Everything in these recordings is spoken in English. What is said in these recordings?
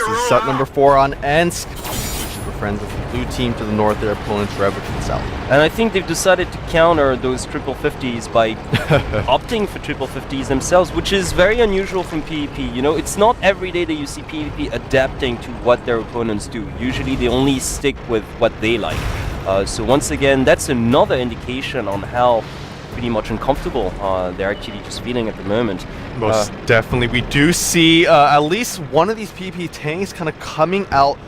course, is set number 4 on Ensk. We're friends with the blue team to the north, their opponents REVO to the south. And I think they've decided to counter those triple 50s by opting for triple 50s themselves, which is very unusual from PvP. You know, it's not every day that you see PvP adapting to what their opponents do. Usually they only stick with what they like. So once again, that's another indication on how pretty much uncomfortable they're actually just feeling at the moment. Most definitely. We do see at least one of these PvP tanks kind of coming out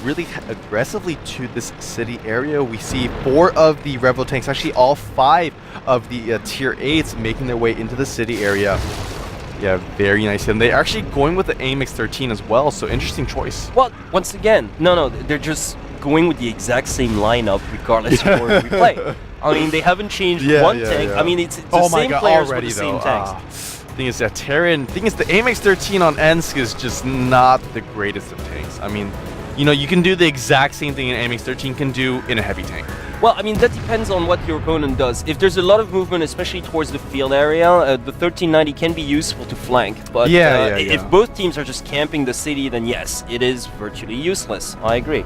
really aggressively to this city area. We see 4 of the REVO tanks, actually all 5 of the tier 8s making their way into the city area. Yeah, very nice. And they're actually going with the AMX-13 as well, so interesting choice. Well, once again, no, they're just going with the exact same lineup regardless of where we play. I mean, they haven't changed one tank. Yeah. I mean, it's the same players with the same tanks. Thing is that Terran, thing is the AMX-13 on Ensk is just not the greatest of tanks. I mean, you know, you can do the exact same thing an AMX-13 can do in a heavy tank. Well, I mean, that depends on what your opponent does. If there's a lot of movement, especially towards the field area, the 1390 can be useful to flank. But if both teams are just camping the city, then yes, it is virtually useless. I agree.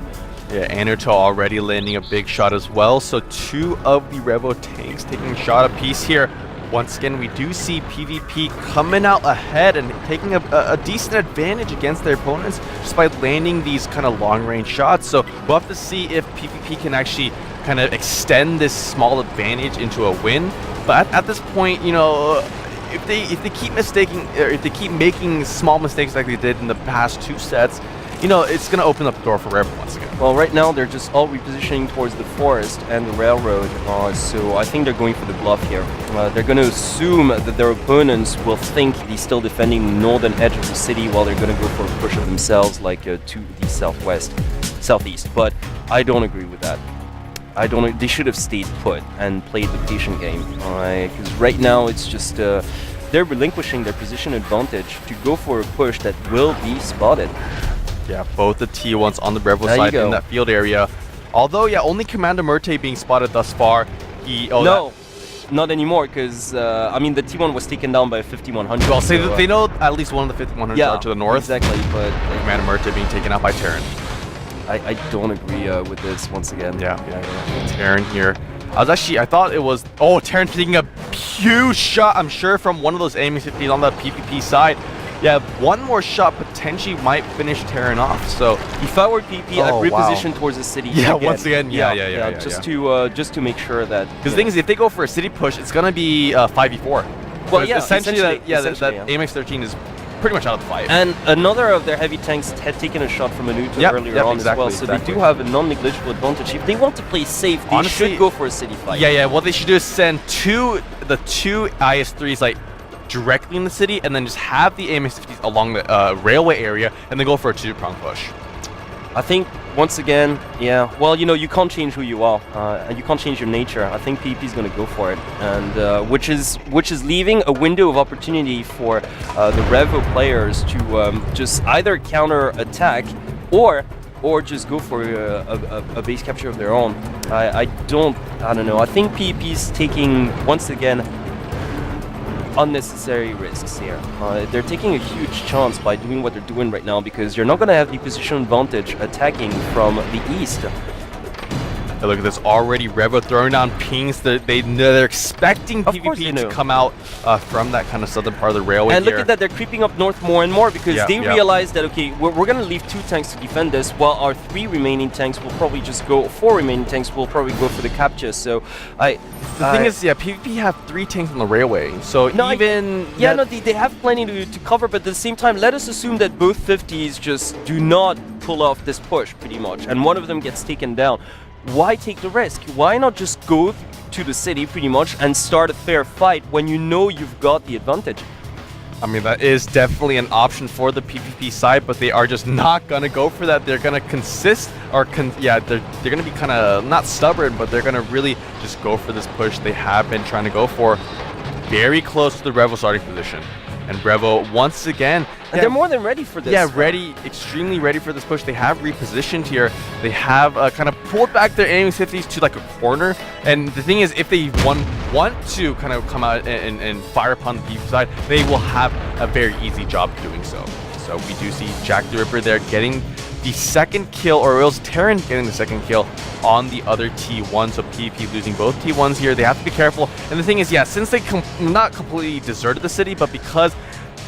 Yeah, Anerto already landing a big shot as well. So 2 of the REVO tanks taking a shot apiece here. Once again, we do see PvP coming out ahead and taking a decent advantage against their opponents just by landing these kind of long-range shots. So we'll have to see if PvP can actually kind of extend this small advantage into a win. But at this point, you know, if they keep mistaking, or if they keep making small mistakes like they did in the past 2 sets, you know, it's going to open up the door for REVO once again. Well, right now they're just all repositioning towards the forest and the railroad, so I think they're going for the bluff here. They're going to assume that their opponents will think they're still defending the northern edge of the city while they're going to go for a push of themselves, like to the southeast. But I don't agree with that. They should have stayed put and played the patient game, because right now it's just they're relinquishing their position advantage to go for a push that will be spotted. Yeah, both the T1s on the REVO side in that field area. Although, yeah, only Commander Murte being spotted thus far. No, not anymore, because, I mean, the T1 was taken down by a 5100. Well, so they know at least one of the 5100s are to the north. Exactly, but Commander Murte being taken out by Terran. I don't agree with this once again. Yeah. Terran here. I thought it was, Terran taking a huge shot, I'm sure, from one of those AMX-15s on the PvP side. Yeah, one more shot potentially might finish Terran off. So if I were PP, I'd reposition towards the city. Yeah, once again, just to make sure that. Because the thing is, if they go for a city push, it's gonna be 5v4. Well, yeah, essentially that AMX-13 is pretty much out of the fight. And another of their heavy tanks had taken a shot from Anuto earlier on as well, so they do have a non-negligible advantage. If they want to play safe, they should go for a city fight. Yeah. What they should do is send the two IS-3s like directly in the city, and then just have the AMX-50s along the railway area, and then go for a 2-prong push. I think once again, well, you know, you can't change who you are, and you can't change your nature. I think PvP is going to go for it, and which is leaving a window of opportunity for the REVO players to just either counter attack or just go for a base capture of their own. I don't know. I think PvP is taking once again unnecessary risks here. They're taking a huge chance by doing what they're doing right now, because you're not going to have the position advantage attacking from the east. Hey, look at this, already REVO throwing down pings. They're expecting PvP to come out from that kind of southern part of the railway. And look at that, they're creeping up north more and more, because they realize that, okay, we're going to leave 2 tanks to defend this, while our 4 remaining tanks will probably go for the capture. So the thing is, PvP have 3 tanks on the railway, so they have plenty to cover, but at the same time, let us assume that both 50s just do not pull off this push, pretty much, and one of them gets taken down. Why take the risk? Why not just go to the city, pretty much, and start a fair fight when you know you've got the advantage? I mean, that is definitely an option for the PvP side, but they are just not going to go for that. They're going to they're going to be kind of, not stubborn, but they're going to really just go for this push they have been trying to go for. Very close to the REVO starting position. And REVO, once again... And they're more than ready for this. Yeah, extremely ready for this push. They have repositioned here. They have kind of pulled back their AMX-50s to like a corner. And the thing is, if they want to kind of come out and fire upon the PvP side, they will have a very easy job doing so. So we do see Jack the Ripper there getting the second kill, or else Terran getting the second kill on the other T1. So PvP losing both T1s here. They have to be careful. And the thing is, yeah, since they not completely deserted the city, but because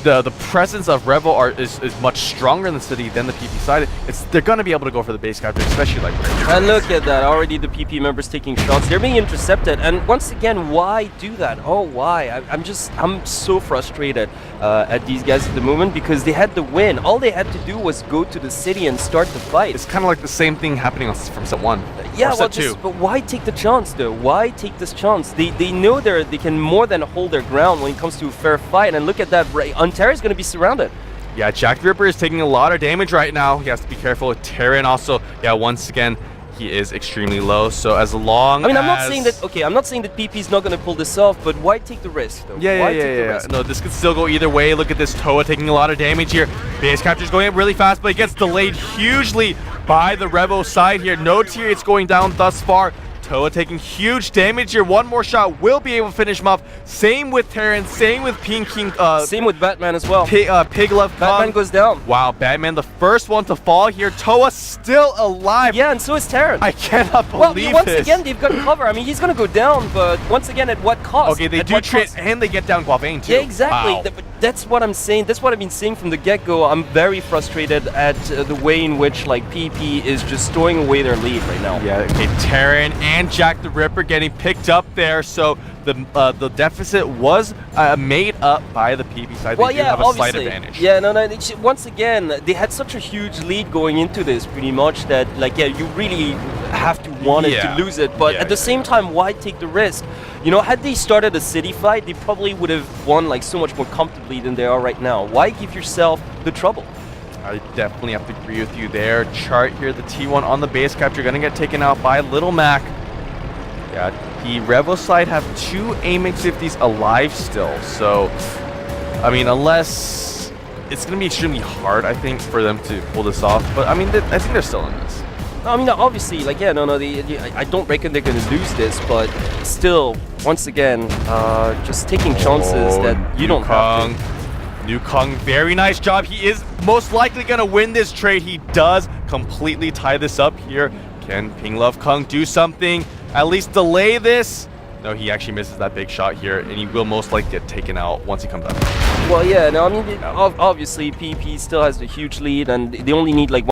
the presence of REVO is much stronger in the city than the PP side, they're going to be able to go for the base capture, especially like right here. And look at that, already the PP members taking shots. They're being intercepted, and once again, why do that? Oh, why? I'm so frustrated at these guys at the moment, because they had the win. All they had to do was go to the city and start the fight. It's kind of like the same thing happening from set 1. Yeah, well, but why take the chance though? Why take this chance? They know they can more than hold their ground when it comes to a fair fight, and look at that, Ontario is going to be surrounded. Yeah, Jack the Ripper is taking a lot of damage right now. He has to be careful. Terran also, yeah, once again, he is extremely low. So as long I'm not saying that, okay, I'm not saying that PP is not going to pull this off, but why take the risk though? Yeah. No, this could still go either way. Look at this Toa taking a lot of damage here. Base capture is going up really fast, but it gets delayed hugely by the REVO side here. No tier, it's going down thus far. Toa taking huge damage here. One more shot will be able to finish him off. Same with Terran, same with Pink King. Same with Batman as well. Pig Love Batman goes down. Wow, Batman the first one to fall here. Toa still alive. Yeah, and so is Terran. I cannot believe this. Once this. again, they've got cover. I mean, he's going to go down, but once again, at what cost? Okay, they do trade, and they get down Guavane too. Yeah, exactly. Wow. That's what I'm saying. That's what I've been saying from the get-go. I'm very frustrated at the way in which like PP is just throwing away their lead right now. Yeah, okay, Terran and Jack the Ripper getting picked up there, so the deficit was made up by the PP side. They do have a slight advantage. Yeah, no. Once again, they had such a huge lead going into this, pretty much, that like, yeah, you really have to want it to lose it, but at the same time, why take the risk? You know, had they started a city fight, they probably would have won like so much more comfortably than they are right now. Why give yourself the trouble? I definitely have to agree with you there. Chart here, the T1 on the base capture, gonna get taken out by Little Mac. Yeah, the REVO side have 2 AMX-50s alive still, so I mean, unless it's gonna be extremely hard, I think, for them to pull this off. But I mean, I think they're still in this. I mean, obviously, like, yeah, no, I don't reckon they're gonna lose this, but still, once again, just taking chances that you don't have to. Nukong, very nice job. He is most likely gonna win this trade. He does completely tie this up here. Can Ping Love Kung do something? At least delay this? No, he actually misses that big shot here, and he will most likely get taken out once he comes out. Well, yeah, no, I mean, obviously, PP still has the huge lead, and they only need like